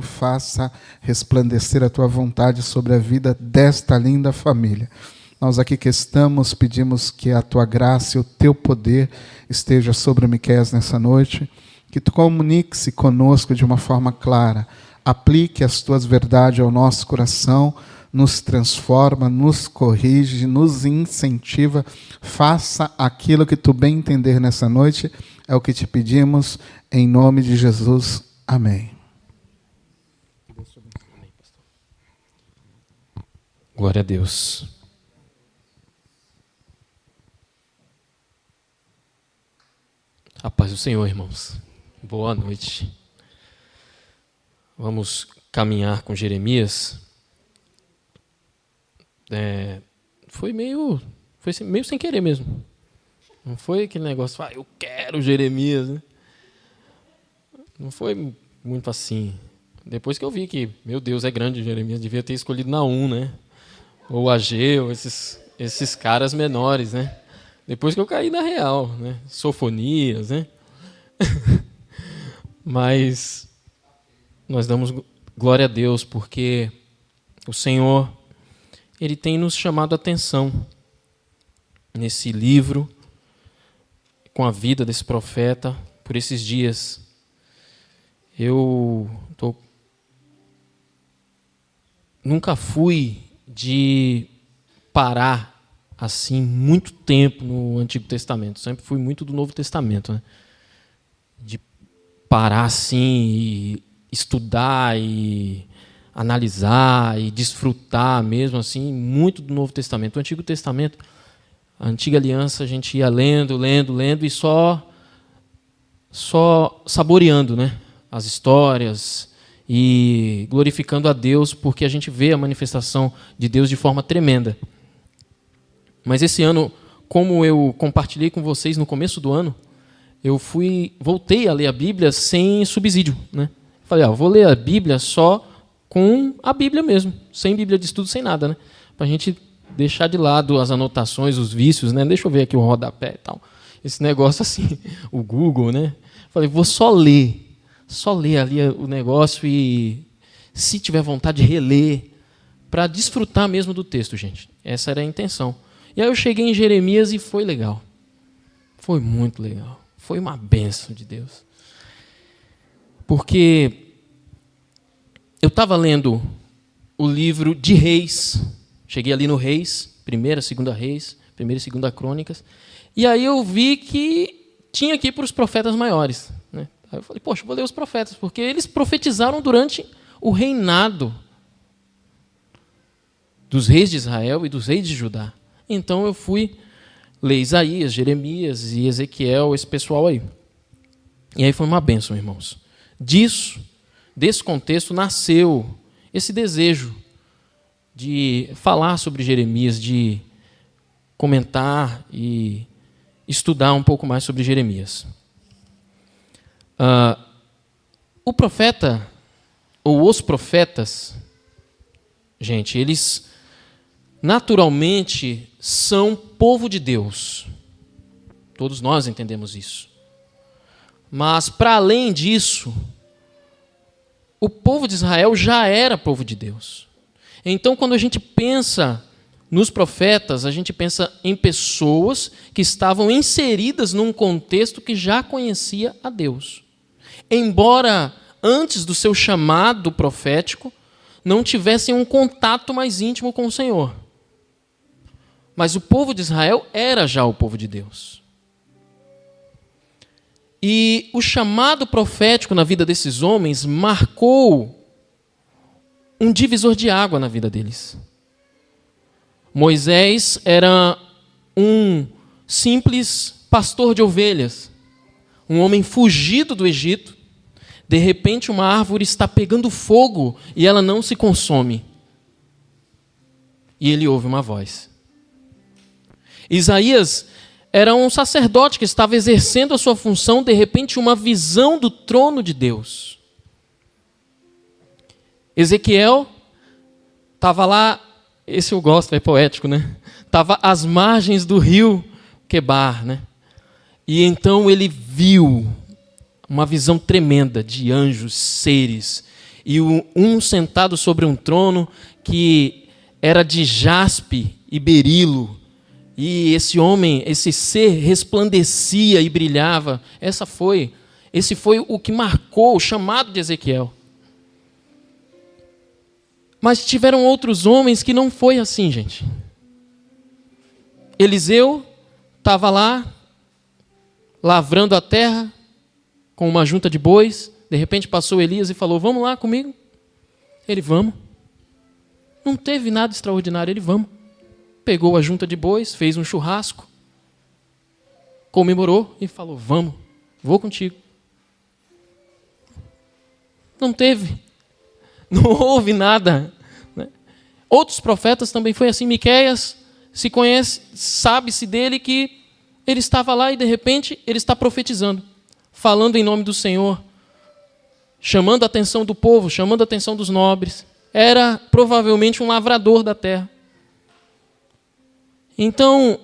faça resplandecer a tua vontade sobre a vida desta linda família. Nós aqui que estamos, pedimos que a tua graça e o teu poder esteja sobre o Miqueias nessa noite, que tu comunique-se conosco de uma forma clara, aplique as tuas verdades ao nosso coração, nos transforma, nos corrige, nos incentiva, faça aquilo que tu bem entender nessa noite, é o que te pedimos, em nome de Jesus. Amém. Glória a Deus. A paz do Senhor, irmãos. Boa noite. Vamos caminhar com Jeremias. Foi meio sem querer mesmo. Não foi aquele negócio, eu quero Jeremias, né? Não foi muito assim. Depois que eu vi que, meu Deus, é grande Jeremias, devia ter escolhido Naum, né? Ou Ageu, esses caras menores, né? Depois que eu caí na real, né? Sofonias, né? Mas nós damos glória a Deus porque o Senhor, Ele tem nos chamado a atenção nesse livro, com a vida desse profeta, por esses dias. Nunca fui de parar assim muito tempo no Antigo Testamento. Sempre fui muito do Novo Testamento, né? De parar assim e estudar e analisar e desfrutar mesmo assim muito do Novo Testamento. O Antigo Testamento, a Antiga Aliança, a gente ia lendo e só saboreando, né? As histórias e glorificando a Deus, porque a gente vê a manifestação de Deus de forma tremenda. Mas esse ano, como eu compartilhei com vocês no começo do ano, eu voltei a ler a Bíblia sem subsídio, né? Falei, vou ler a Bíblia só com a Bíblia mesmo, sem Bíblia de estudo, sem nada, né? Para a gente deixar de lado as anotações, os vícios, né? Deixa eu ver aqui o rodapé e tal. Esse negócio assim, o Google, né? Falei, vou só ler ali o negócio e, se tiver vontade, reler, para desfrutar mesmo do texto, gente. Essa era a intenção. E aí eu cheguei em Jeremias e foi legal. Foi muito legal. Foi uma bênção de Deus. Porque eu estava lendo o livro de Reis. Cheguei ali no Reis, 1ª, 2ª Reis, 1ª e 2ª Crônicas. E aí eu vi que tinha aqui para os profetas maiores, né? Aí eu falei, poxa, vou ler os profetas, porque eles profetizaram durante o reinado dos reis de Israel e dos reis de Judá. Então eu fui ler Isaías, Jeremias e Ezequiel, esse pessoal aí. E aí foi uma bênção, irmãos. Desse contexto, nasceu esse desejo de falar sobre Jeremias, de comentar e estudar um pouco mais sobre Jeremias. O profeta, ou os profetas, gente, eles naturalmente são povo de Deus. Todos nós entendemos isso. Mas, para além disso, o povo de Israel já era povo de Deus. Então, quando a gente pensa nos profetas, a gente pensa em pessoas que estavam inseridas num contexto que já conhecia a Deus. Embora, antes do seu chamado profético, não tivessem um contato mais íntimo com o Senhor. Mas o povo de Israel era já o povo de Deus. E o chamado profético na vida desses homens marcou um divisor de água na vida deles. Moisés era um simples pastor de ovelhas, um homem fugido do Egito. De repente, uma árvore está pegando fogo e ela não se consome. E ele ouve uma voz. Isaías era um sacerdote que estava exercendo a sua função, de repente, uma visão do trono de Deus. Ezequiel estava lá, esse eu gosto, é poético, né? Estava às margens do rio Quebar, né? E então ele viu uma visão tremenda de anjos, seres, e um sentado sobre um trono que era de jaspe e berilo, e esse homem, esse ser resplandecia e brilhava. Esse foi o que marcou o chamado de Ezequiel. Mas tiveram outros homens que não foi assim, gente. Eliseu estava lá, lavrando a terra, com uma junta de bois. De repente passou Elias e falou: vamos lá comigo? Ele: vamos. Não teve nada extraordinário, ele: vamos. Pegou a junta de bois, fez um churrasco, comemorou e falou: vamos, vou contigo. Não houve nada. Né? Outros profetas também foi assim. Miqueias se conhece, sabe-se dele que ele estava lá e de repente ele está profetizando, falando em nome do Senhor, chamando a atenção do povo, chamando a atenção dos nobres. Era provavelmente um lavrador da terra. Então,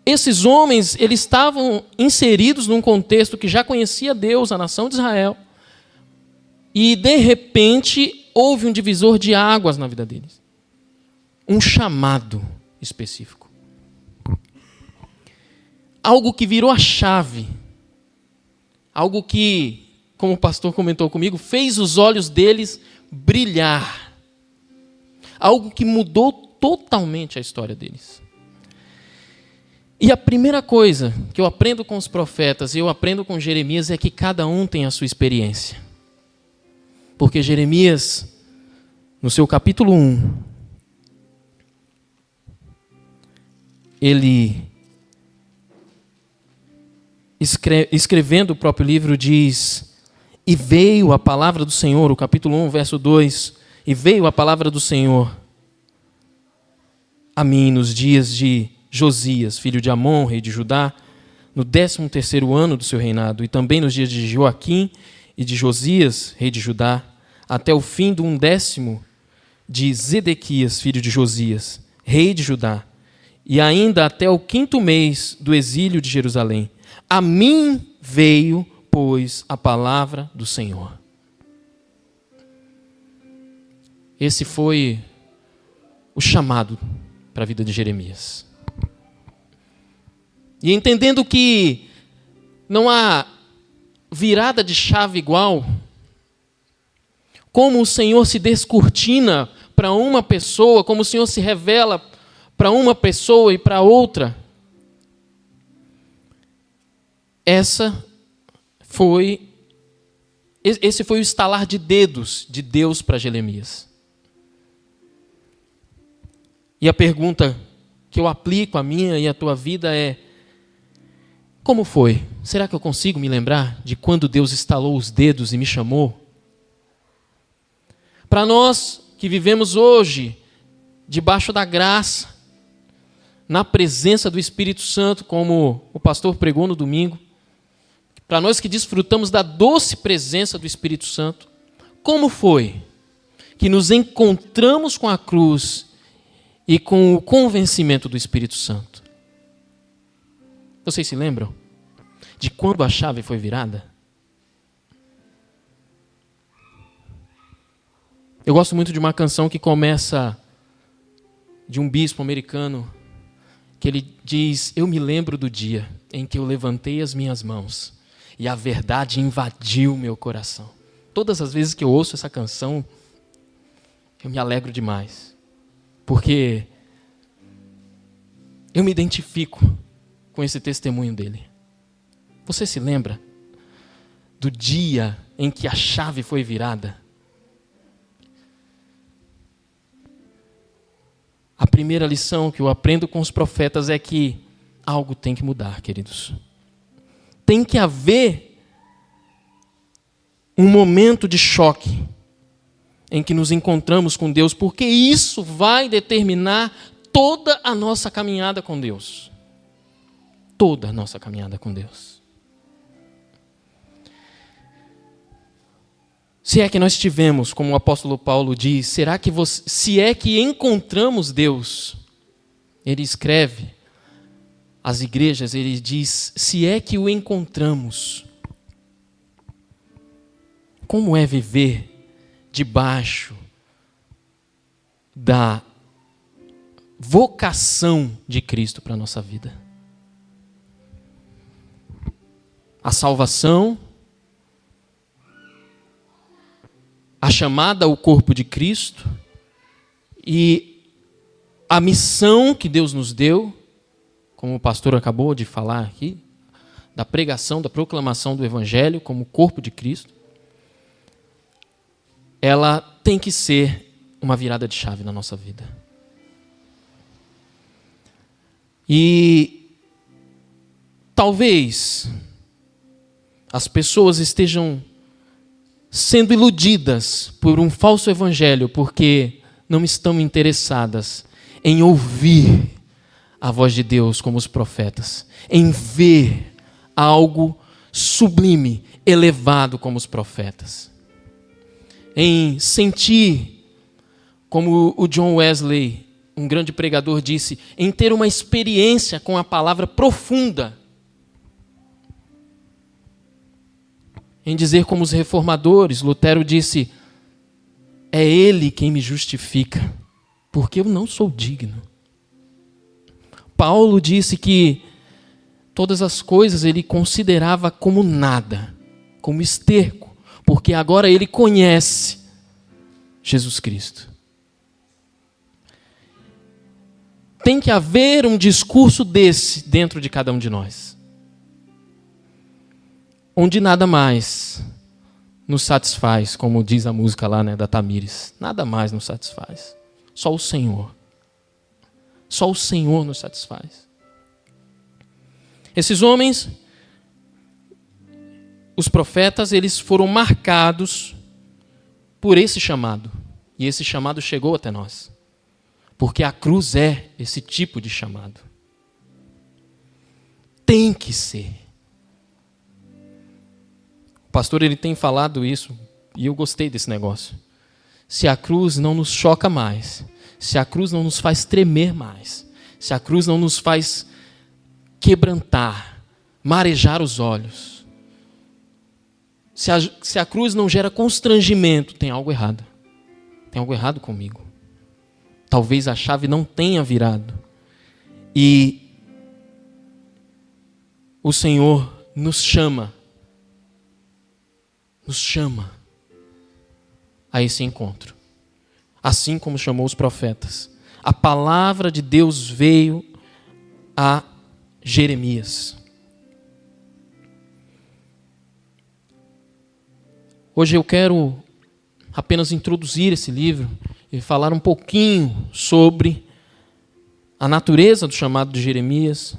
esses homens, eles estavam inseridos num contexto que já conhecia Deus, a nação de Israel, e de repente houve um divisor de águas na vida deles. Um chamado específico. Algo que virou a chave. Algo que, como o pastor comentou comigo, fez os olhos deles brilhar. Algo que mudou totalmente a história deles. E a primeira coisa que eu aprendo com os profetas e eu aprendo com Jeremias é que cada um tem a sua experiência. Porque Jeremias, no seu capítulo 1, ele, escrevendo o próprio livro, diz: e veio a palavra do Senhor, o capítulo 1, verso 2, e veio a palavra do Senhor a mim nos dias de Josias, filho de Amon, rei de Judá, no 13º ano do seu reinado, e também nos dias de Joaquim e de Josias, rei de Judá, até o fim do 10º de Zedequias, filho de Josias, rei de Judá, e ainda até o 5º mês do exílio de Jerusalém. A mim veio, pois, a palavra do Senhor. Esse foi o chamado para a vida de Jeremias. E entendendo que não há virada de chave igual, como o Senhor se descortina para uma pessoa, como o Senhor se revela para uma pessoa e para outra, esse foi o estalar de dedos de Deus para Jeremias. E a pergunta que eu aplico à minha e à tua vida é: como foi? Será que eu consigo me lembrar de quando Deus estalou os dedos e me chamou? Para nós que vivemos hoje debaixo da graça, na presença do Espírito Santo, como o pastor pregou no domingo, para nós que desfrutamos da doce presença do Espírito Santo, como foi que nos encontramos com a cruz e com o convencimento do Espírito Santo? Vocês se lembram de quando a chave foi virada? Eu gosto muito de uma canção que começa de um bispo americano, que ele diz: eu me lembro do dia em que eu levantei as minhas mãos e a verdade invadiu meu coração. Todas as vezes que eu ouço essa canção, eu me alegro demais, porque eu me identifico com esse testemunho dele. Você se lembra do dia em que a chave foi virada? A primeira lição que eu aprendo com os profetas é que algo tem que mudar, queridos. Tem que haver um momento de choque em que nos encontramos com Deus, porque isso vai determinar toda a nossa caminhada com Deus. Toda a nossa caminhada com Deus. Se é que nós tivemos, como o apóstolo Paulo diz, se é que encontramos Deus, ele escreve às igrejas, ele diz: se é que o encontramos, como é viver debaixo da vocação de Cristo para a nossa vida. A salvação, a chamada ao corpo de Cristo e a missão que Deus nos deu, como o pastor acabou de falar aqui, da pregação, da proclamação do Evangelho como corpo de Cristo, ela tem que ser uma virada de chave na nossa vida. E talvez as pessoas estejam sendo iludidas por um falso evangelho, porque não estão interessadas em ouvir a voz de Deus como os profetas, em ver algo sublime, elevado como os profetas, em sentir, como o John Wesley, um grande pregador, disse, em ter uma experiência com a palavra profunda, em dizer como os reformadores, Lutero disse, é Ele quem me justifica, porque eu não sou digno. Paulo disse que todas as coisas ele considerava como nada, como esterco, porque agora ele conhece Jesus Cristo. Tem que haver um discurso desse dentro de cada um de nós, onde nada mais nos satisfaz, como diz a música lá, né, da Tamires. Nada mais nos satisfaz. Só o Senhor. Só o Senhor nos satisfaz. Esses homens, os profetas, eles foram marcados por esse chamado. E esse chamado chegou até nós. Porque a cruz é esse tipo de chamado. Tem que ser. O pastor ele tem falado isso, e eu gostei desse negócio. Se a cruz não nos choca mais, se a cruz não nos faz tremer mais, se a cruz não nos faz quebrantar, marejar os olhos, se a cruz não gera constrangimento, tem algo errado. Tem algo errado comigo. Talvez a chave não tenha virado. E o Senhor nos chama a esse encontro. Assim como chamou os profetas. A palavra de Deus veio a Jeremias. Hoje eu quero apenas introduzir esse livro e falar um pouquinho sobre a natureza do chamado de Jeremias,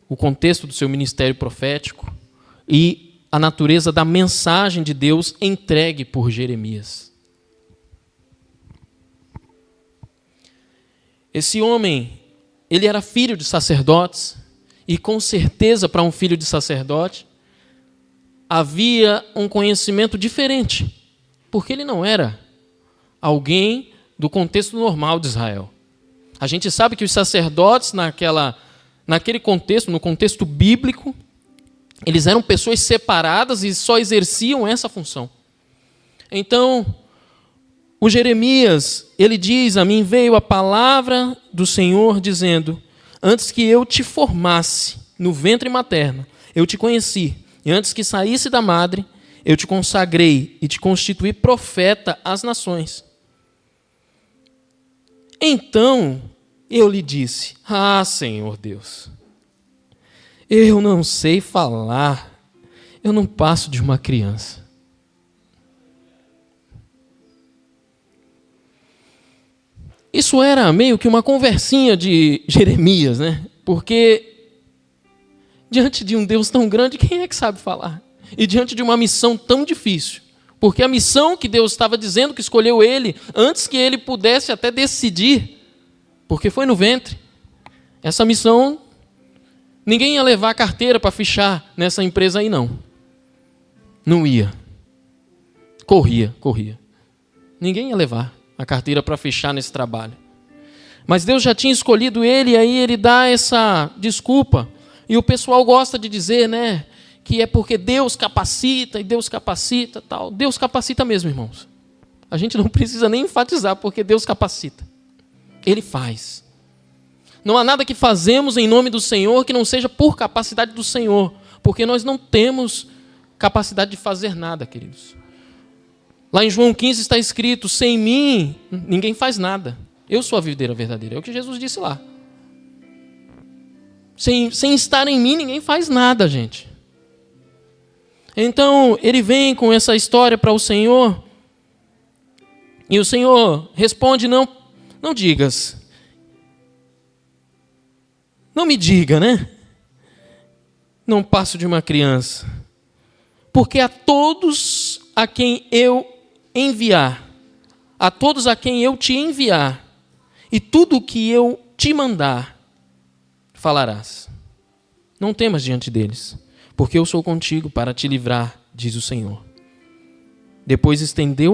o contexto do seu ministério profético e a natureza da mensagem de Deus entregue por Jeremias. Esse homem, ele era filho de sacerdotes, e com certeza para um filho de sacerdote havia um conhecimento diferente, porque ele não era alguém do contexto normal de Israel. A gente sabe que os sacerdotes naquele contexto, no contexto bíblico, eles eram pessoas separadas e só exerciam essa função. Então, o Jeremias, ele diz, a mim veio a palavra do Senhor dizendo, antes que eu te formasse no ventre materno, eu te conheci, e antes que saísse da madre, eu te consagrei e te constituí profeta às nações. Então, eu lhe disse, Senhor Deus, eu não sei falar, eu não passo de uma criança. Isso era meio que uma conversinha de Jeremias, né? Porque diante de um Deus tão grande, quem é que sabe falar? E diante de uma missão tão difícil, porque a missão que Deus estava dizendo que escolheu ele, antes que ele pudesse até decidir, porque foi no ventre, essa missão, ninguém ia levar a carteira para fichar nessa empresa aí, não. Não ia. Corria. Ninguém ia levar a carteira para fechar nesse trabalho. Mas Deus já tinha escolhido ele, e aí ele dá essa desculpa. E o pessoal gosta de dizer, né, que é porque Deus capacita, e Deus capacita, tal. Deus capacita mesmo, irmãos. A gente não precisa nem enfatizar, porque Deus capacita. Ele faz. Não há nada que fazemos em nome do Senhor que não seja por capacidade do Senhor, porque nós não temos capacidade de fazer nada, queridos. Lá em João 15 está escrito: sem mim ninguém faz nada. Eu sou a videira verdadeira. É o que Jesus disse lá. Sem estar em mim ninguém faz nada, gente. Então ele vem com essa história para o Senhor, e o Senhor responde: não digas. Não me diga, né? Não passo de uma criança. Porque a todos a quem eu enviar, a todos a quem eu te enviar, e tudo o que eu te mandar, falarás. Não temas diante deles, porque eu sou contigo para te livrar, diz o Senhor. Depois estendeu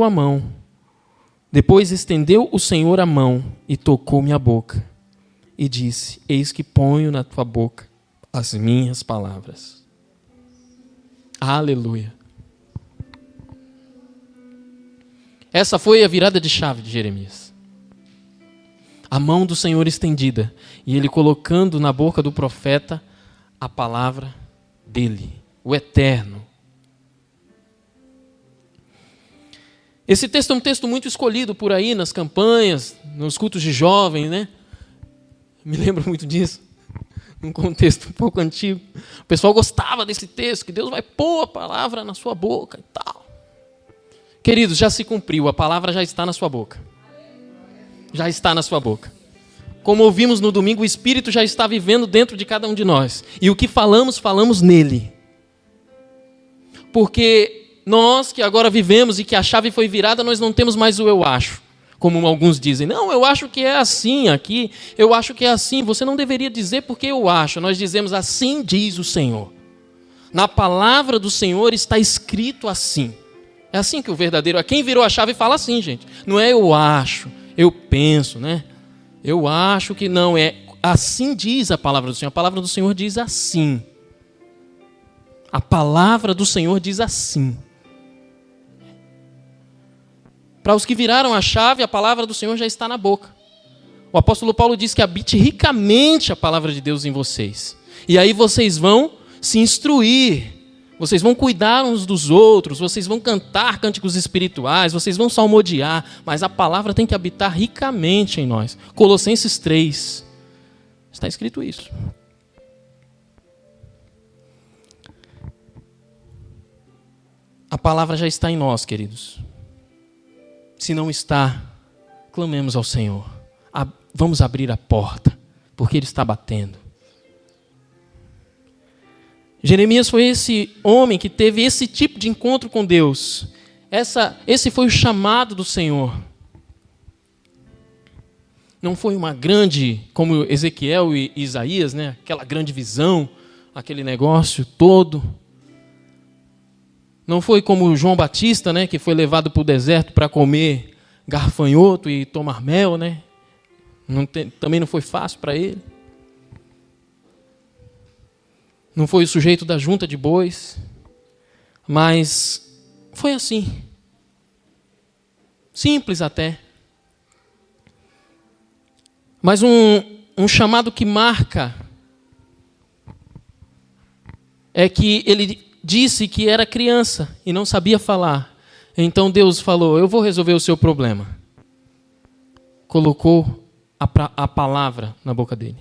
o Senhor a mão e tocou minha boca. E disse: eis que ponho na tua boca as minhas palavras. Aleluia. Essa foi a virada de chave de Jeremias. A mão do Senhor estendida e ele colocando na boca do profeta a palavra dele, o eterno. Esse texto é um texto muito escolhido por aí nas campanhas, nos cultos de jovens, né? Me lembro muito disso, num contexto um pouco antigo. O pessoal gostava desse texto, que Deus vai pôr a palavra na sua boca e tal. Queridos, já se cumpriu, a palavra já está na sua boca. Já está na sua boca. Como ouvimos no domingo, o Espírito já está vivendo dentro de cada um de nós. E o que falamos, falamos nele. Porque nós que agora vivemos e que a chave foi virada, nós não temos mais o eu acho. Como alguns dizem: não, eu acho que é assim aqui, eu acho que é assim. Você não deveria dizer porque eu acho. Nós dizemos: assim diz o Senhor. Na palavra do Senhor está escrito assim. É assim que o verdadeiro... Quem virou a chave fala assim, gente. Não é eu acho, eu penso, né? Eu acho que não, é assim diz a palavra do Senhor. A palavra do Senhor diz assim. A palavra do Senhor diz assim. Para os que viraram a chave, a palavra do Senhor já está na boca. O apóstolo Paulo diz que habite ricamente a palavra de Deus em vocês. E aí vocês vão se instruir, vocês vão cuidar uns dos outros, vocês vão cantar cânticos espirituais, vocês vão salmodiar, mas a palavra tem que habitar ricamente em nós. Colossenses 3, está escrito isso. A palavra já está em nós, queridos. Se não está, clamemos ao Senhor. Vamos abrir a porta, porque Ele está batendo. Jeremias foi esse homem que teve esse tipo de encontro com Deus. Esse foi o chamado do Senhor. Não foi uma grande, como Ezequiel e Isaías, né? Aquela grande visão, aquele negócio todo. Não foi como João Batista, né, que foi levado para o deserto para comer garfanhoto e tomar mel, né? Também não foi fácil para ele. Não foi o sujeito da junta de bois, mas foi assim. Simples até. Mas um chamado que marca é que ele disse que era criança e não sabia falar. Então Deus falou: eu vou resolver o seu problema. Colocou a palavra na boca dele.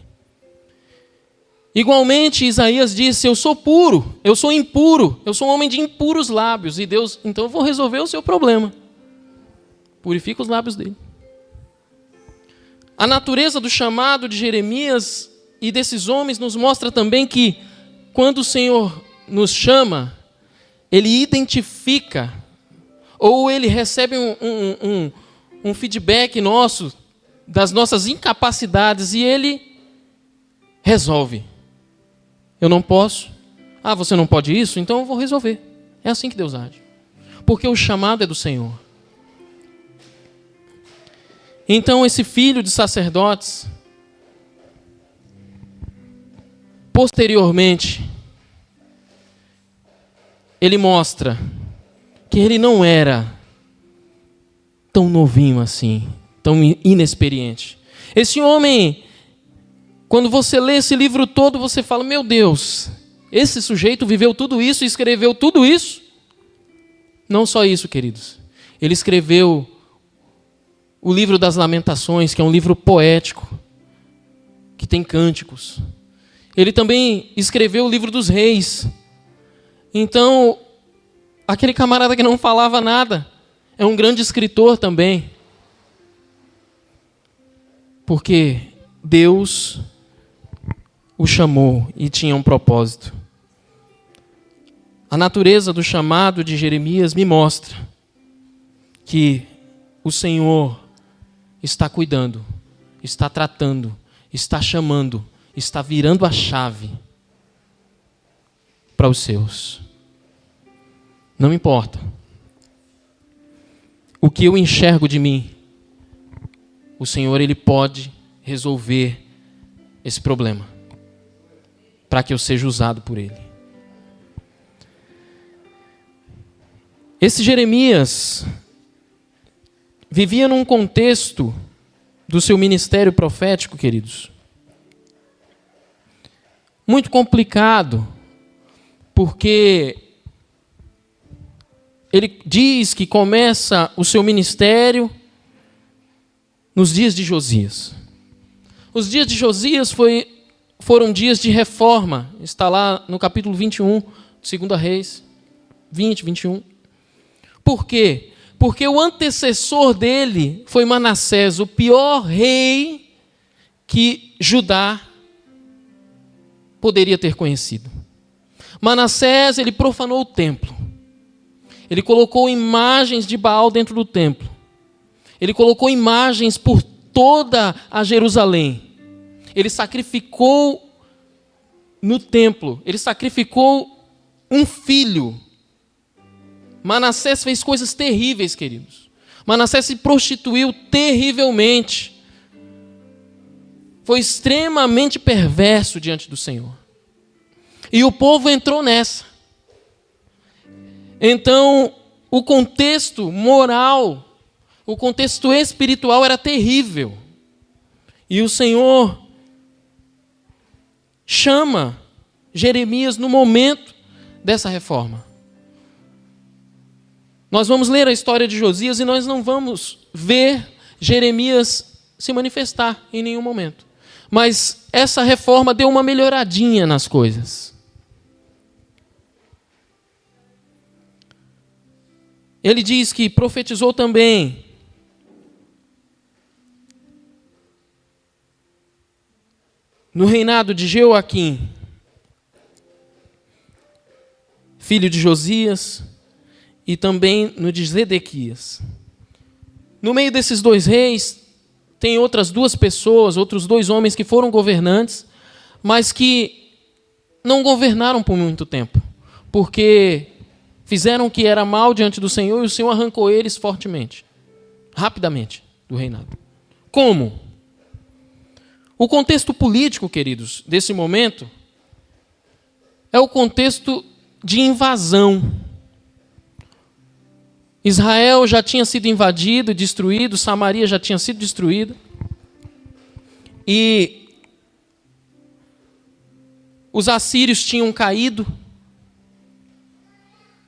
Igualmente, Isaías disse: eu sou puro, eu sou impuro, eu sou um homem de impuros lábios. E Deus, então eu vou resolver o seu problema. Purifica os lábios dele. A natureza do chamado de Jeremias e desses homens nos mostra também que, quando o Senhor nos chama, Ele identifica, ou Ele recebe um feedback nosso, das nossas incapacidades, e Ele resolve. Eu não posso. Ah, você não pode isso? Então eu vou resolver. É assim que Deus age. Porque o chamado é do Senhor. Então esse filho de sacerdotes, posteriormente, ele mostra que ele não era tão novinho assim, tão inexperiente. Esse homem, quando você lê esse livro todo, você fala, meu Deus, esse sujeito viveu tudo isso e escreveu tudo isso? Não só isso, queridos. Ele escreveu o livro das Lamentações, que é um livro poético, que tem cânticos. Ele também escreveu o livro dos Reis. Então, aquele camarada que não falava nada, é um grande escritor também. Porque Deus o chamou e tinha um propósito. A natureza do chamado de Jeremias me mostra que o Senhor está cuidando, está tratando, está chamando, está virando a chave para os seus. Não importa o que eu enxergo de mim, o Senhor, Ele pode resolver esse problema para que eu seja usado por Ele. Esse Jeremias vivia num contexto do seu ministério profético, queridos, muito complicado, porque ele diz que começa o seu ministério nos dias de Josias. Os dias de Josias foram dias de reforma. Está lá no capítulo 21, 2 Reis, 20, 21. Por quê? Porque o antecessor dele foi Manassés, o pior rei que Judá poderia ter conhecido. Manassés, ele profanou o templo. Ele colocou imagens de Baal dentro do templo. Ele colocou imagens por toda a Jerusalém. Ele sacrificou no templo. Ele sacrificou um filho. Manassés fez coisas terríveis, queridos. Manassés se prostituiu terrivelmente. Foi extremamente perverso diante do Senhor. E o povo entrou nessa. Então, o contexto moral, o contexto espiritual era terrível. E o Senhor chama Jeremias no momento dessa reforma. Nós vamos ler a história de Josias e nós não vamos ver Jeremias se manifestar em nenhum momento. Mas essa reforma deu uma melhoradinha nas coisas. Ele diz que profetizou também no reinado de Jeoaquim, filho de Josias, e também no de Zedequias. No meio desses dois reis, tem outras duas pessoas, outros dois homens que foram governantes, mas que não governaram por muito tempo, porque fizeram o que era mal diante do Senhor e o Senhor arrancou eles fortemente, rapidamente, do reinado. Como? O contexto político, queridos, desse momento, é o contexto de invasão. Israel já tinha sido invadido, destruído, Samaria já tinha sido destruída. E os assírios tinham caído.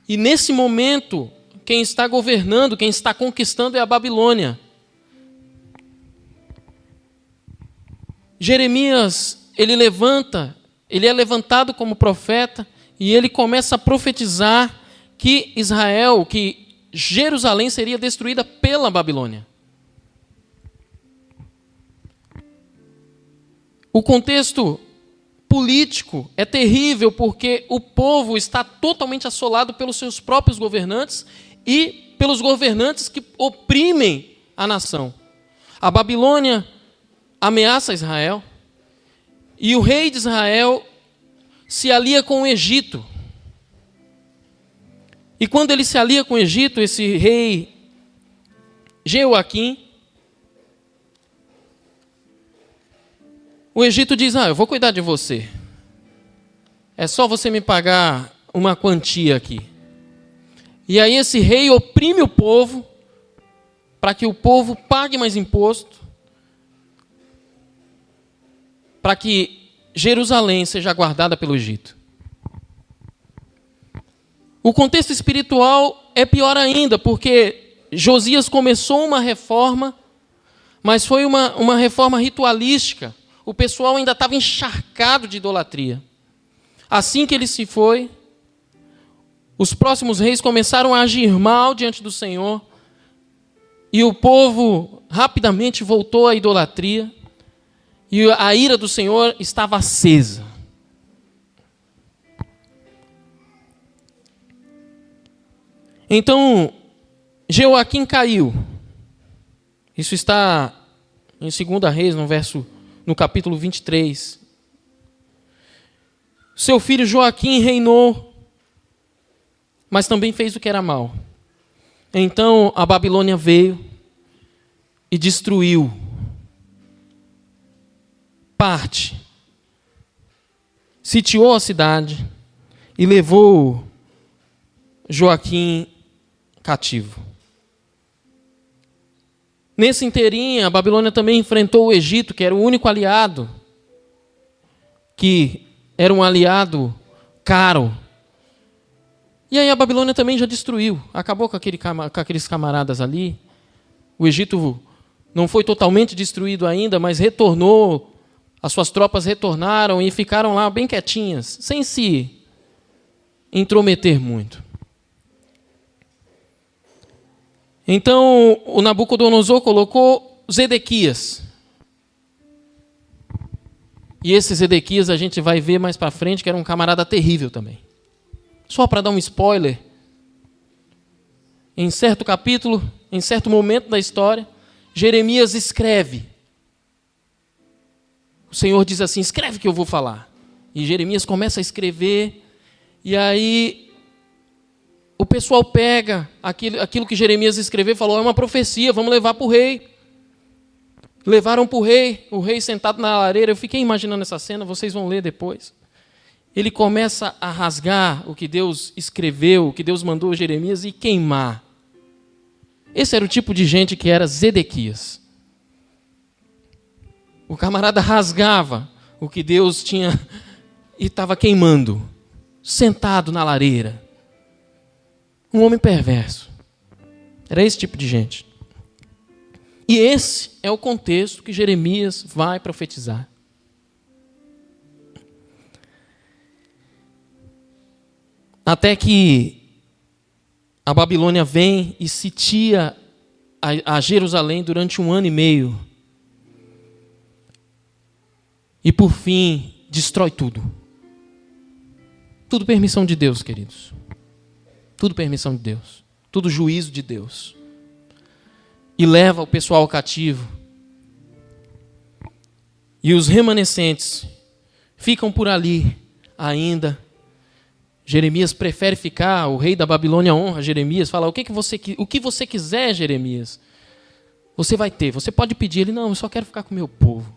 E nesse momento, quem está governando, quem está conquistando é a Babilônia. Jeremias, ele é levantado como profeta e ele começa a profetizar que Israel, que Jerusalém seria destruída pela Babilônia. O contexto político é terrível porque o povo está totalmente assolado pelos seus próprios governantes e pelos governantes que oprimem a nação. A Babilônia ameaça Israel e o rei de Israel se alia com o Egito. E quando ele se alia com o Egito, esse rei Jeoaquim, o Egito diz, eu vou cuidar de você. É só você me pagar uma quantia aqui. E aí esse rei oprime o povo para que o povo pague mais imposto, para que Jerusalém seja guardada pelo Egito. O contexto espiritual é pior ainda, porque Josias começou uma reforma, mas foi uma reforma ritualística. O pessoal ainda estava encharcado de idolatria. Assim que ele se foi, os próximos reis começaram a agir mal diante do Senhor, e o povo rapidamente voltou à idolatria, e a ira do Senhor estava acesa. Então, Jeoaquim caiu. Isso está em 2 Reis, no capítulo 23. Seu filho Joaquim reinou, mas também fez o que era mal. Então a Babilônia veio e destruiu parte, sitiou a cidade e levou Joaquim cativo. Nesse inteirinho, a Babilônia também enfrentou o Egito, que era o único aliado, que era um aliado caro. E aí a Babilônia também já destruiu, acabou com aqueles camaradas ali. O Egito não foi totalmente destruído ainda, mas retornou, as suas tropas retornaram e ficaram lá bem quietinhas, sem se intrometer muito. Então, o Nabucodonosor colocou Zedequias. E esse Zedequias a gente vai ver mais para frente, que era um camarada terrível também. Só para dar um spoiler, em certo capítulo, em certo momento da história, Jeremias escreve. O Senhor diz assim, escreve que eu vou falar. E Jeremias começa a escrever, e aí o pessoal pega aquilo que Jeremias escreveu e falou, é uma profecia, vamos levar para o rei. Levaram para o rei sentado na lareira. Eu fiquei imaginando essa cena, vocês vão ler depois. Ele começa a rasgar o que Deus escreveu, o que Deus mandou Jeremias e queimar. Esse era o tipo de gente que era Zedequias. O camarada rasgava o que Deus tinha e estava queimando, sentado na lareira. Um homem perverso. Era esse tipo de gente. E esse é o contexto que Jeremias vai profetizar. Até que a Babilônia vem e sitia a Jerusalém durante 1 ano e meio. E por fim, destrói tudo. Tudo permissão de Deus, queridos. Tudo permissão de Deus. Tudo juízo de Deus. E leva o pessoal cativo. E os remanescentes ficam por ali ainda. Jeremias prefere ficar, o rei da Babilônia honra Jeremias, fala, o que você quiser, Jeremias, você vai ter, você pode pedir. Ele, não, eu só quero ficar com o meu povo.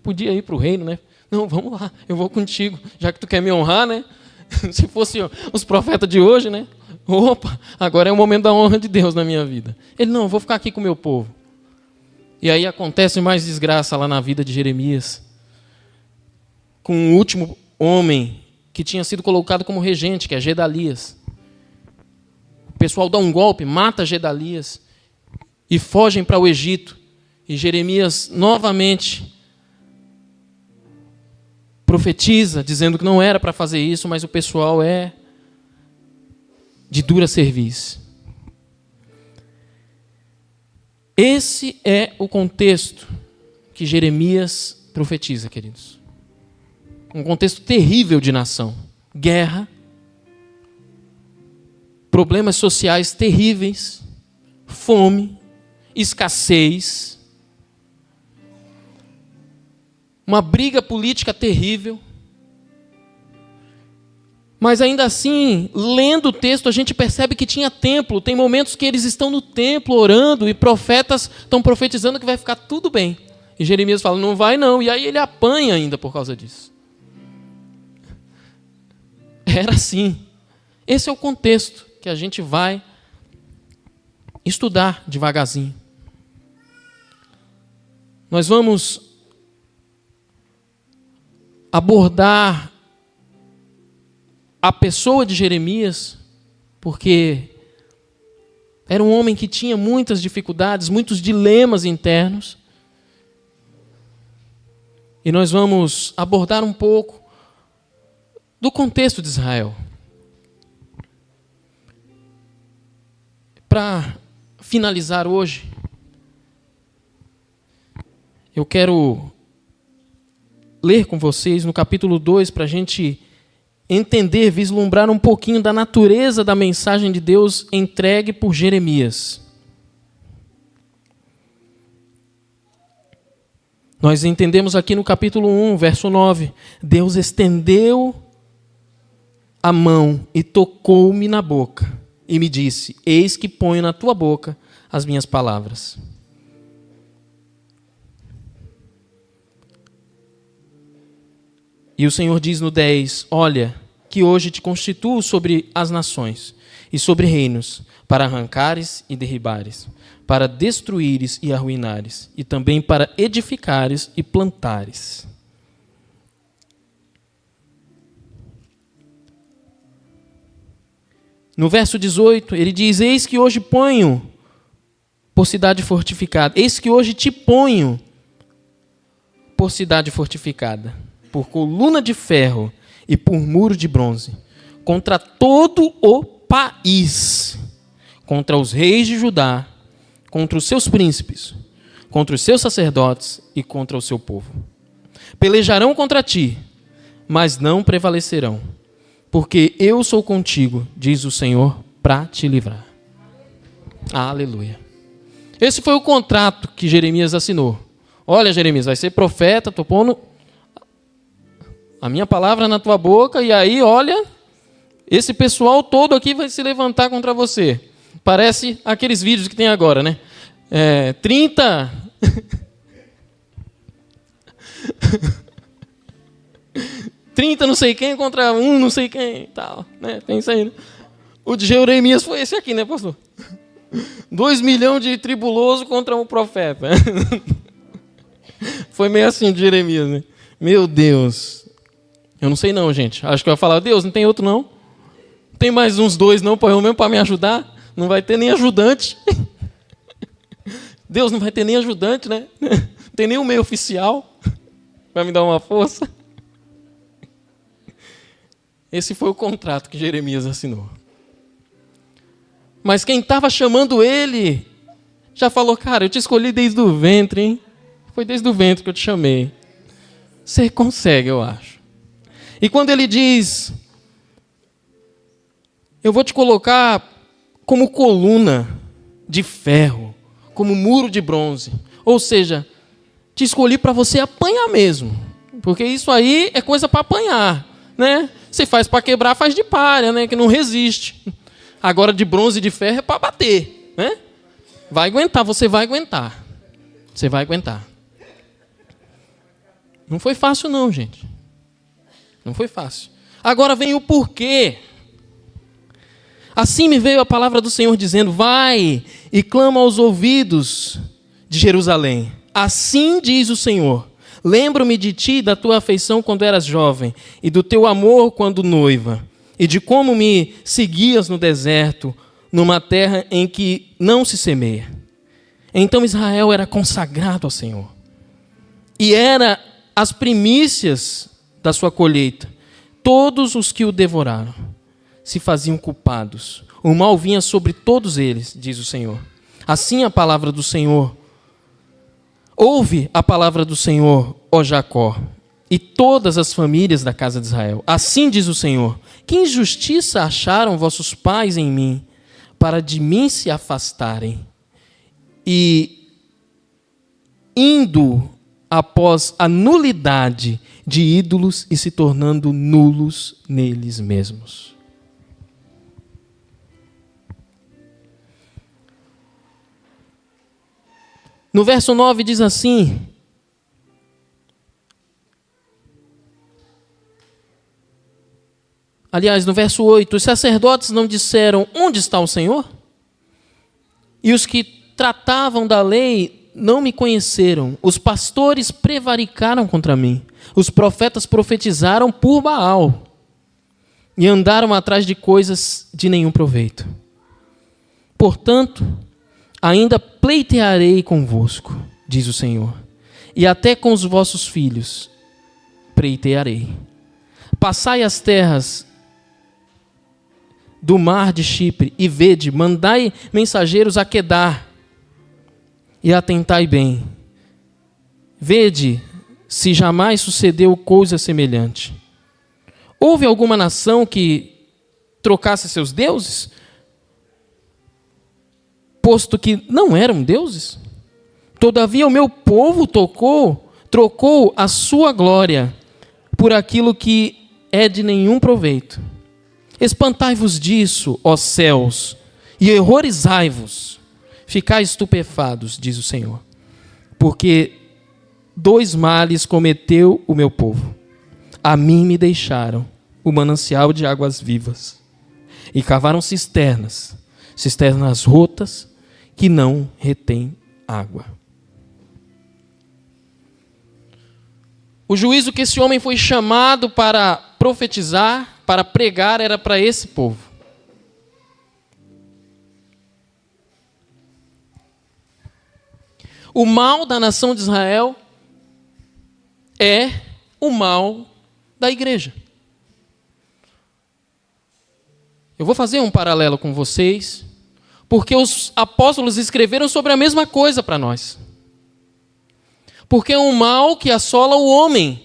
Podia ir para o reino, né? Não, vamos lá, eu vou contigo, já que tu quer me honrar, né? Se fosse os profetas de hoje, né? Opa, agora é o momento da honra de Deus na minha vida. Ele, não, eu vou ficar aqui com o meu povo. E aí acontece mais desgraça lá na vida de Jeremias, com o último homem que tinha sido colocado como regente, que é Gedalias. O pessoal dá um golpe, mata Gedalias e fogem para o Egito. E Jeremias novamente profetiza, dizendo que não era para fazer isso, mas o pessoal é de dura cerviz. Esse é o contexto que Jeremias profetiza, queridos. Um contexto terrível de nação. Guerra, problemas sociais terríveis, fome, escassez, uma briga política terrível. Mas ainda assim, lendo o texto, a gente percebe que tinha templo. Tem momentos que eles estão no templo orando e profetas estão profetizando que vai ficar tudo bem. E Jeremias fala, não vai não. E aí ele apanha ainda por causa disso. Era assim. Esse é o contexto que a gente vai estudar devagarzinho. Nós vamos abordar a pessoa de Jeremias, porque era um homem que tinha muitas dificuldades, muitos dilemas internos. E nós vamos abordar um pouco do contexto de Israel. Para finalizar hoje, eu quero ler com vocês no capítulo 2 para a gente entender, vislumbrar um pouquinho da natureza da mensagem de Deus entregue por Jeremias. Nós entendemos aqui no capítulo 1, verso 9, Deus estendeu a mão e tocou-me na boca e me disse, eis que ponho na tua boca as minhas palavras. E o Senhor diz no 10, olha, que hoje te constituo sobre as nações e sobre reinos, para arrancares e derribares, para destruíres e arruinares, e também para edificares e plantares. No verso 18, ele diz, eis que hoje ponho por cidade fortificada, eis que hoje te ponho por cidade fortificada, por coluna de ferro e por muro de bronze, contra todo o país, contra os reis de Judá, contra os seus príncipes, contra os seus sacerdotes e contra o seu povo. Pelejarão contra ti, mas não prevalecerão, porque eu sou contigo, diz o Senhor, para te livrar. Aleluia. Esse foi o contrato que Jeremias assinou. Olha, Jeremias, vai ser profeta, estou pondo a minha palavra na tua boca, e aí, olha, esse pessoal todo aqui vai se levantar contra você. Parece aqueles vídeos que tem agora, né? 30... 30 não sei quem contra um não sei quem, tal, né? Tem isso aí, né? O de Jeremias foi esse aqui, né, pastor? 2 milhões de tribulosos contra um profeta. Foi meio assim de Jeremias, né? Meu Deus. Eu não sei não, gente. Acho que eu ia falar, Deus, não tem outro não? Não tem mais uns 2 não, pelo menos para me ajudar? Não vai ter nem ajudante. Deus, não vai ter nem ajudante, né? Não tem nem um meio oficial para me dar uma força. Esse foi o contrato que Jeremias assinou. Mas quem estava chamando ele já falou, cara, eu te escolhi desde o ventre, hein? Foi desde o ventre que eu te chamei. Você consegue, eu acho. E quando ele diz, eu vou te colocar como coluna de ferro, como muro de bronze. Ou seja, te escolhi para você apanhar mesmo. Porque isso aí é coisa para apanhar, né? Você faz para quebrar, faz de palha, né? Que não resiste. Agora de bronze e de ferro é para bater, né? Vai aguentar, você vai aguentar. Você vai aguentar. Não foi fácil não, gente. Não foi fácil. Agora vem o porquê. Assim me veio a palavra do Senhor dizendo, vai e clama aos ouvidos de Jerusalém. Assim diz o Senhor, lembro-me de ti e da tua afeição quando eras jovem, e do teu amor quando noiva, e de como me seguias no deserto, numa terra em que não se semeia. Então Israel era consagrado ao Senhor, e era as primícias da sua colheita. Todos os que o devoraram se faziam culpados. O mal vinha sobre todos eles, diz o Senhor. Assim a palavra do Senhor. Ouve a palavra do Senhor, ó Jacó, e todas as famílias da casa de Israel. Assim diz o Senhor, que injustiça acharam vossos pais em mim, para de mim se afastarem, e indo após a nulidade de ídolos e se tornando nulos neles mesmos. No verso 9 diz assim, aliás, no verso 8, os sacerdotes não disseram, onde está o Senhor? E os que tratavam da lei não me conheceram. Os pastores prevaricaram contra mim. Os profetas profetizaram por Baal. E andaram atrás de coisas de nenhum proveito. Portanto, ainda pleitearei convosco, diz o Senhor, e até com os vossos filhos pleitearei. Passai as terras do mar de Chipre e vede, mandai mensageiros a Quedar e atentai bem. Vede se jamais sucedeu coisa semelhante. Houve alguma nação que trocasse seus deuses, posto que não eram deuses? Todavia o meu povo trocou a sua glória por aquilo que é de nenhum proveito. Espantai-vos disso, ó céus, e horrorizai-vos. Ficai estupefados, diz o Senhor, porque 2 males cometeu o meu povo. A mim me deixaram o manancial de águas vivas e cavaram cisternas rotas que não retêm água. O juízo que esse homem foi chamado para profetizar, para pregar, era para esse povo. O mal da nação de Israel é o mal da igreja. Eu vou fazer um paralelo com vocês, porque os apóstolos escreveram sobre a mesma coisa para nós. Porque é um mal que assola o homem.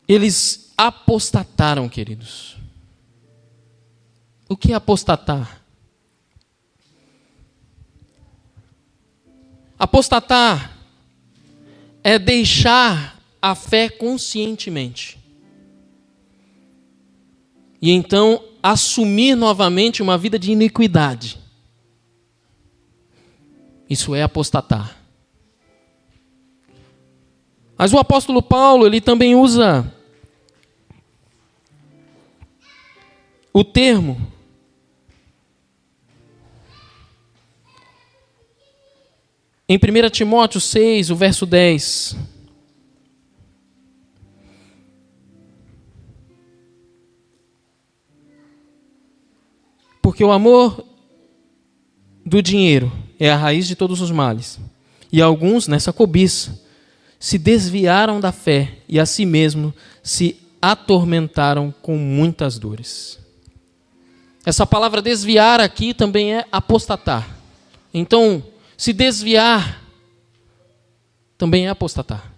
Eles apostataram, queridos. O que é apostatar? Apostatar é deixar a fé conscientemente. E então assumir novamente uma vida de iniquidade. Isso é apostatar. Mas o apóstolo Paulo, ele também usa o termo em 1 Timóteo 6, o verso 10. Porque o amor do dinheiro é a raiz de todos os males. E alguns, nessa cobiça, se desviaram da fé e a si mesmo se atormentaram com muitas dores. Essa palavra desviar aqui também é apostatar. Então, se desviar também é apostatar.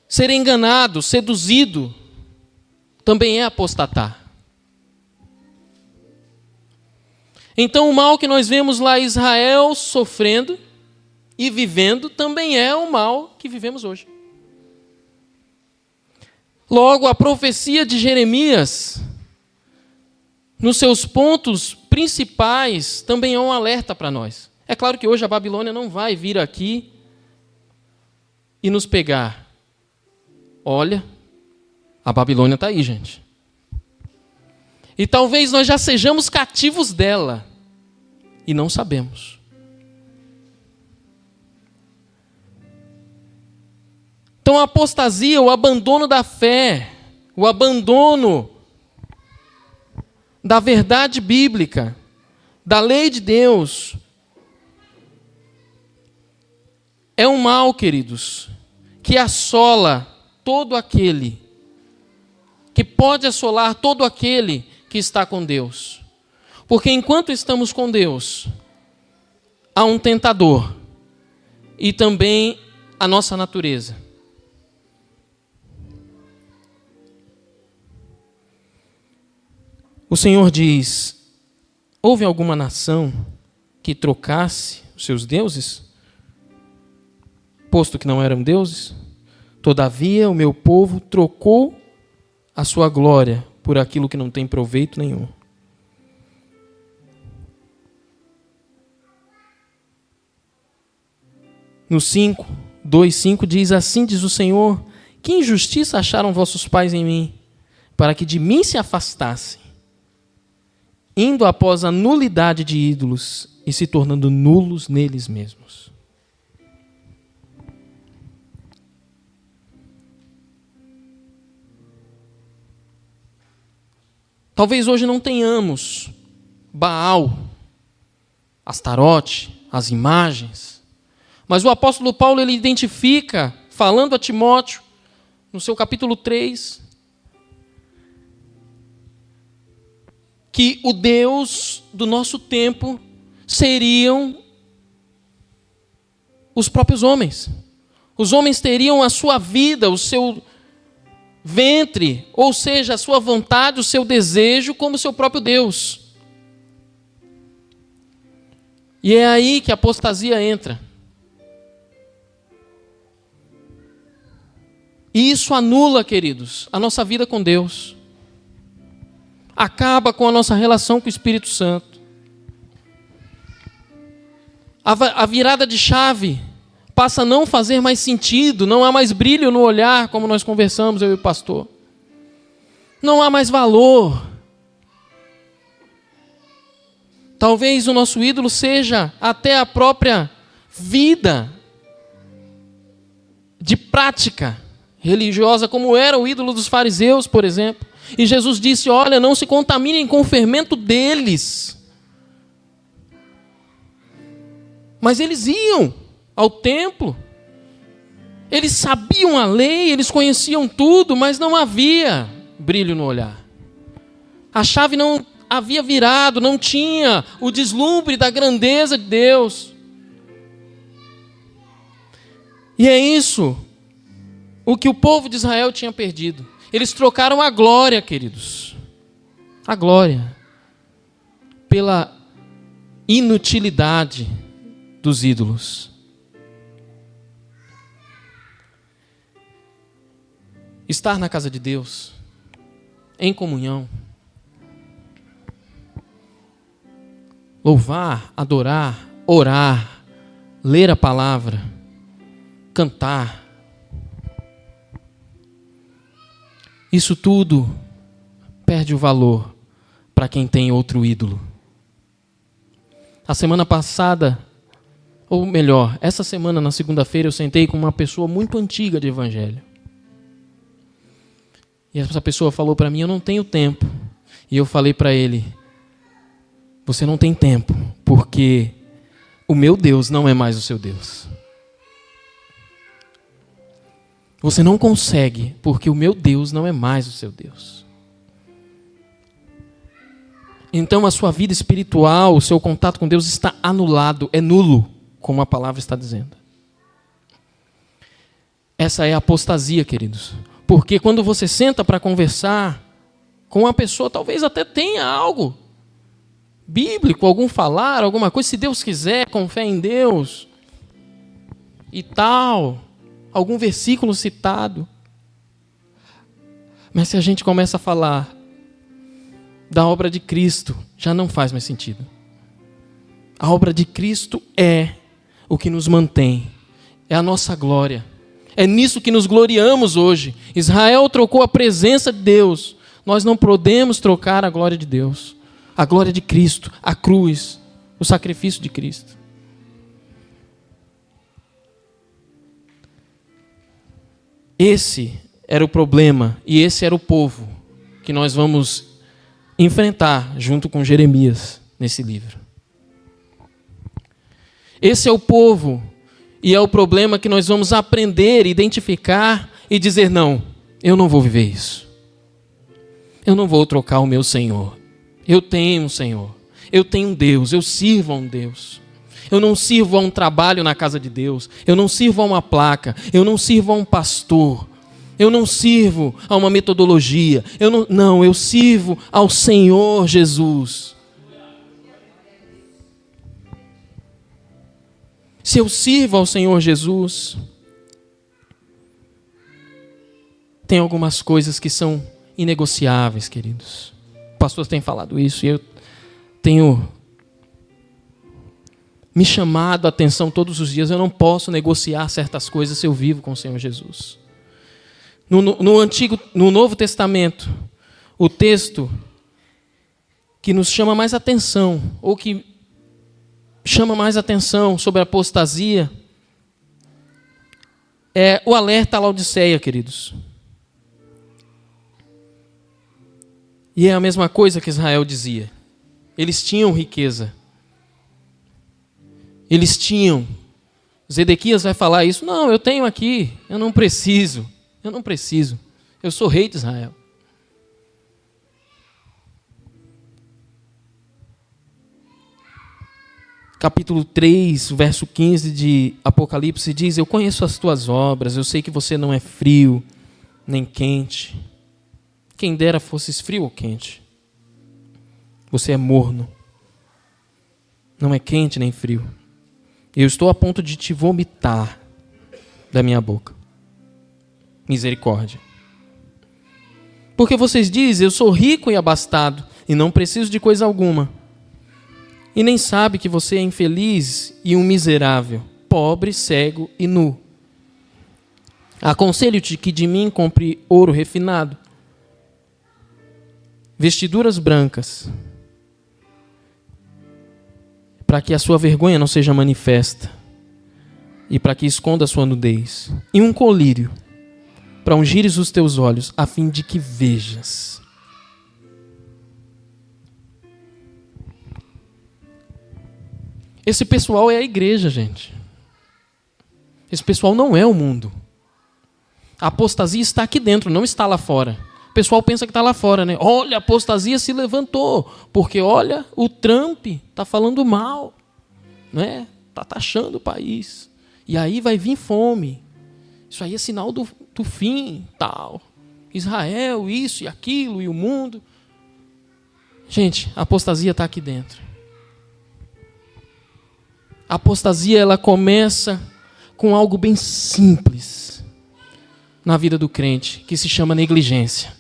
Ser enganado, seduzido, também é apostatar. Então o mal que nós vemos lá em Israel sofrendo e vivendo também é o mal que vivemos hoje. Logo, a profecia de Jeremias, nos seus pontos principais, também é um alerta para nós. É claro que hoje a Babilônia não vai vir aqui e nos pegar. Olha, a Babilônia está aí, gente. E talvez nós já sejamos cativos dela e não sabemos. Então a apostasia, o abandono da fé, o abandono da verdade bíblica, da lei de Deus, é um mal, queridos, que assola todo aquele, que pode assolar todo aquele que está com Deus. Porque enquanto estamos com Deus, há um tentador e também a nossa natureza. O Senhor diz: houve alguma nação que trocasse os seus deuses, posto que não eram deuses? Todavia o meu povo trocou a sua glória por aquilo que não tem proveito nenhum. No 2:5 diz: assim diz o Senhor, Que injustiça acharam vossos pais em mim, para que de mim se afastassem, indo após a nulidade de ídolos e se tornando nulos neles mesmos. Talvez hoje não tenhamos Baal, Astarote, as imagens, mas o apóstolo Paulo ele identifica, falando a Timóteo, no seu capítulo 3, que o Deus do nosso tempo seriam os próprios homens. Os homens teriam a sua vida, o seu ventre, ou seja, a sua vontade, o seu desejo como seu próprio Deus. E é aí que a apostasia entra. E isso anula, queridos, a nossa vida com Deus. Acaba com a nossa relação com o Espírito Santo. A virada de chave passa a não fazer mais sentido, não há mais brilho no olhar, como nós conversamos, eu e o pastor. Não há mais valor. Talvez o nosso ídolo seja até a própria vida de prática religiosa, como era o ídolo dos fariseus, por exemplo. E Jesus disse, olha, não se contaminem com o fermento deles. Mas eles iam ao templo, eles sabiam a lei, eles conheciam tudo, mas não havia brilho no olhar. A chave não havia virado, não tinha o deslumbre da grandeza de Deus. E é isso o que o povo de Israel tinha perdido. Eles trocaram a glória, queridos, a glória, pela inutilidade dos ídolos. Estar na casa de Deus, em comunhão, louvar, adorar, orar, ler a palavra, cantar, isso tudo perde o valor para quem tem outro ídolo. A semana passada, ou melhor, essa semana, na segunda-feira, eu sentei com uma pessoa muito antiga de evangelho. E essa pessoa falou para mim, eu não tenho tempo. E eu falei para ele, você não tem tempo, porque o meu Deus não é mais o seu Deus. Você não consegue, porque o meu Deus não é mais o seu Deus. Então a sua vida espiritual, o seu contato com Deus está anulado, é nulo, como a palavra está dizendo. Essa é a apostasia, queridos. Porque quando você senta para conversar com uma pessoa, talvez até tenha algo bíblico, algum falar, alguma coisa, se Deus quiser, com fé em Deus e tal, algum versículo citado. Mas se a gente começa a falar da obra de Cristo, já não faz mais sentido. A obra de Cristo é o que nos mantém, é a nossa glória. É nisso que nos gloriamos hoje. Israel trocou a presença de Deus. Nós não podemos trocar a glória de Deus. A glória de Cristo, a cruz, o sacrifício de Cristo. Esse era o problema e esse era o povo que nós vamos enfrentar junto com Jeremias nesse livro. Esse é o povo e é o problema que nós vamos aprender, identificar e dizer, não, eu não vou viver isso. Eu não vou trocar o meu Senhor. Eu tenho um Senhor. Eu tenho um Deus. Eu sirvo a um Deus. Eu não sirvo a um trabalho na casa de Deus. Eu não sirvo a uma placa. Eu não sirvo a um pastor. Eu não sirvo a uma metodologia. Eu sirvo ao Senhor Jesus. Se eu sirvo ao Senhor Jesus, tem algumas coisas que são inegociáveis, queridos. O pastor tem falado isso e eu tenho me chamado a atenção todos os dias. Eu não posso negociar certas coisas se eu vivo com o Senhor Jesus. No Novo Testamento, o texto que nos chama mais atenção, ou que chama mais atenção sobre a apostasia, é o alerta à Laodiceia, queridos. E é a mesma coisa que Israel dizia. Eles tinham riqueza. Eles tinham. Zedequias vai falar isso. Não, eu tenho aqui. Eu não preciso. Eu sou rei de Israel. Capítulo 3, verso 15 de Apocalipse diz: eu conheço as tuas obras, eu sei que você não é frio, nem quente. Quem dera fosses frio ou quente. Você é morno. Não é quente nem frio. Eu estou a ponto de te vomitar da minha boca. Misericórdia. Porque vocês dizem: eu sou rico e abastado, e não preciso de coisa alguma. E nem sabe que você é infeliz e um miserável, pobre, cego e nu. Aconselho-te que de mim compre ouro refinado, vestiduras brancas, para que a sua vergonha não seja manifesta, e para que esconda a sua nudez, e um colírio, para ungires os teus olhos, a fim de que vejas. Esse pessoal é a igreja, gente. Esse pessoal não é o mundo. A apostasia está aqui dentro, não está lá fora. O pessoal pensa que está lá fora, né? Olha, a apostasia se levantou, porque olha, o Trump está falando mal, né? Está taxando o país. E aí vai vir fome. Isso aí é sinal do fim, tal. Israel, isso e aquilo, e o mundo. Gente, a apostasia está aqui dentro. A apostasia, ela começa com algo bem simples na vida do crente, que se chama negligência.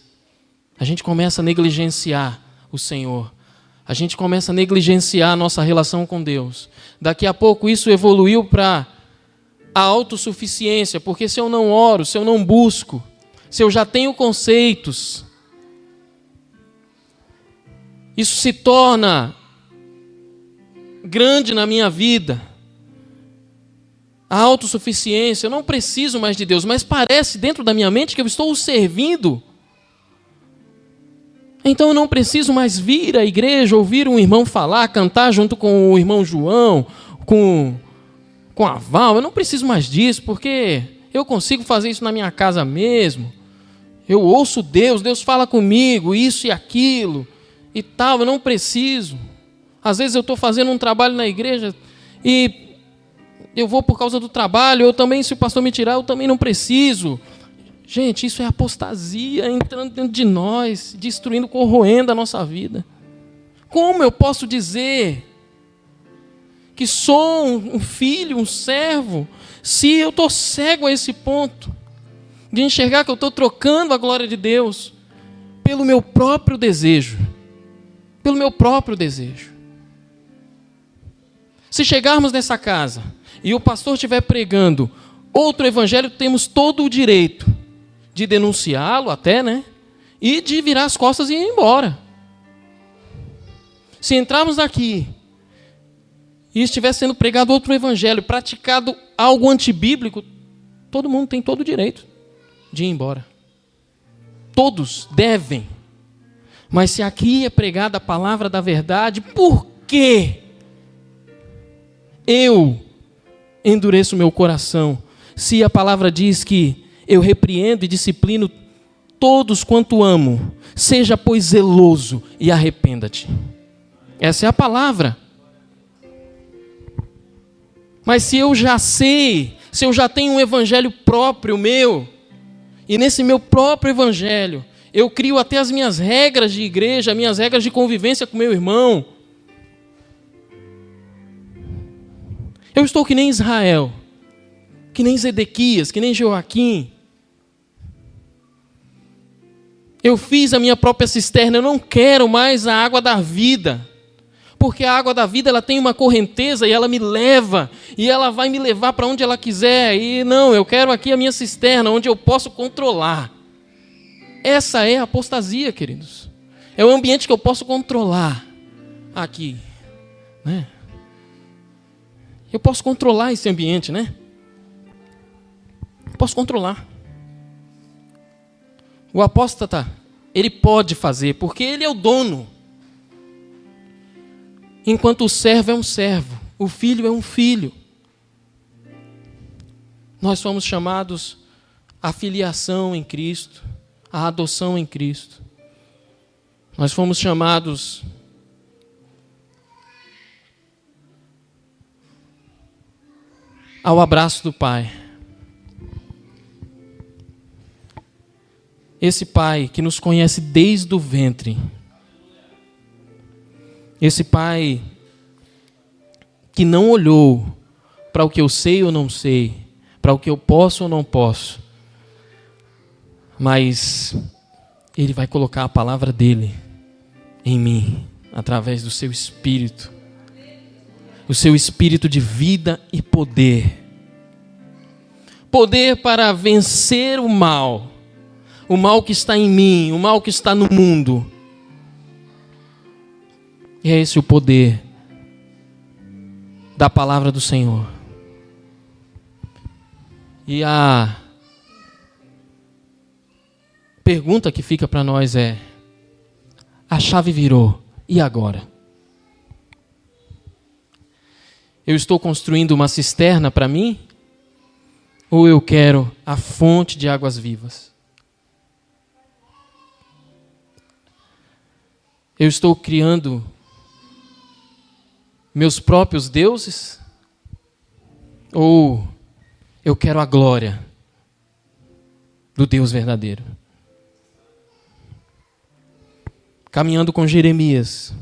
A gente começa a negligenciar o Senhor. A gente começa a negligenciar a nossa relação com Deus. Daqui a pouco isso evoluiu para a autossuficiência, porque se eu não oro, se eu não busco, se eu já tenho conceitos, isso se torna grande na minha vida. A autossuficiência, eu não preciso mais de Deus, mas parece dentro da minha mente que eu estou o servindo. Então eu não preciso mais vir à igreja, ouvir um irmão falar, cantar junto com o irmão João, com a Val. Eu não preciso mais disso, porque eu consigo fazer isso na minha casa mesmo. Eu ouço Deus, Deus fala comigo, isso e aquilo e tal, eu não preciso. Às vezes eu estou fazendo um trabalho na igreja e eu vou por causa do trabalho, eu também, se o pastor me tirar, eu também não preciso. Gente, isso é apostasia entrando dentro de nós, destruindo, corroendo a nossa vida. Como eu posso dizer que sou um filho, um servo, se eu estou cego a esse ponto de enxergar que eu estou trocando a glória de Deus pelo meu próprio desejo? Pelo meu próprio desejo. Se chegarmos nessa casa e o pastor estiver pregando outro evangelho, temos todo o direito de denunciá-lo até, né? E de virar as costas e ir embora. Se entrarmos aqui e estiver sendo pregado outro evangelho, praticado algo antibíblico, todo mundo tem todo o direito de ir embora. Todos devem. Mas se aqui é pregada a palavra da verdade, por que eu endureço meu coração, se a palavra diz que eu repreendo e disciplino todos quanto amo? Seja, pois, zeloso e arrependa-te. Essa é a palavra. Mas se eu já sei, se eu já tenho um evangelho próprio meu, e nesse meu próprio evangelho eu crio até as minhas regras de igreja, as minhas regras de convivência com meu irmão, eu estou que nem Israel, que nem Zedequias, que nem Joaquim. Eu fiz a minha própria cisterna, eu não quero mais a água da vida. Porque a água da vida, ela tem uma correnteza e ela me leva, e ela vai me levar para onde ela quiser. E não, eu quero aqui a minha cisterna, onde eu posso controlar. Essa é a apostasia, queridos. É o ambiente que eu posso controlar aqui, né? Eu posso controlar esse ambiente, né? Eu posso controlar. O apóstata, ele pode fazer, porque ele é o dono. Enquanto o servo é um servo, o filho é um filho. Nós somos chamados à filiação em Cristo, à adoção em Cristo. Nós fomos chamados ao abraço do Pai. Esse Pai que nos conhece desde o ventre. Esse Pai que não olhou para o que eu sei ou não sei, para o que eu posso ou não posso, mas Ele vai colocar a palavra dEle em mim, através do seu Espírito. O seu Espírito de vida e poder. Poder para vencer o mal que está em mim, o mal que está no mundo. E é esse o poder da palavra do Senhor. E a pergunta que fica para nós é: a chave virou, e agora? Eu estou construindo uma cisterna para mim? Ou eu quero a fonte de águas vivas? Eu estou criando meus próprios deuses? Ou eu quero a glória do Deus verdadeiro? Caminhando com Jeremias,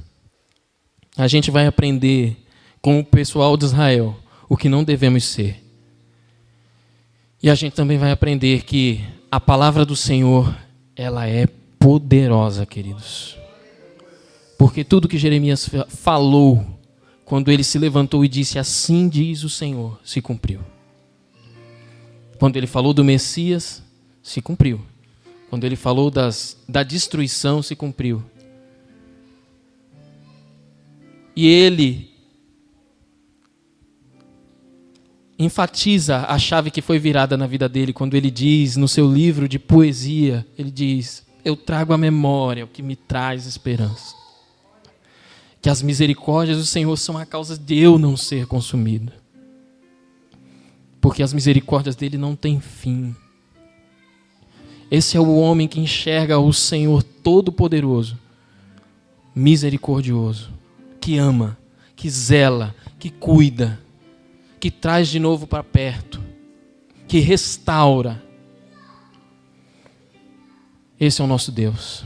a gente vai aprender com o pessoal de Israel o que não devemos ser. E a gente também vai aprender que a palavra do Senhor, ela é poderosa, queridos. Porque tudo que Jeremias falou, quando ele se levantou e disse, assim diz o Senhor, se cumpriu. Quando ele falou do Messias, se cumpriu. Quando ele falou da destruição, se cumpriu. E ele enfatiza a chave que foi virada na vida dele, quando ele diz, no seu livro de poesia, ele diz, eu trago à memória o que me traz esperança. Que as misericórdias do Senhor são a causa de eu não ser consumido. Porque as misericórdias dele não têm fim. Esse é o homem que enxerga o Senhor Todo-Poderoso, misericordioso, que ama, que zela, que cuida, que traz de novo para perto, que restaura. Esse é o nosso Deus.